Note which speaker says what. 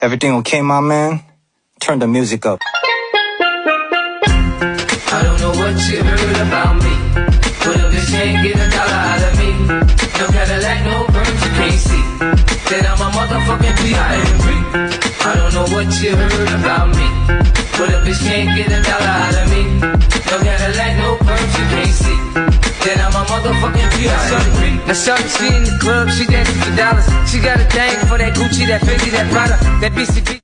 Speaker 1: Everything okay, my man? Turn the music up.
Speaker 2: I don't know what you heard about me, but a bitch can't get $1 out of me. No Cadillac, no perms, you can't see that I'm a motherfucking P.I.M.P. I don't know what you heard about me, but a bitch can't get $1 out of me. No Cadillac, no perms, you can't see that I'm a motherfucking P.I.M.P. Now shorty, she in the club, she dancing for dollars. She got a thing for that Gucci, that Fendi, that Prada, that BCB.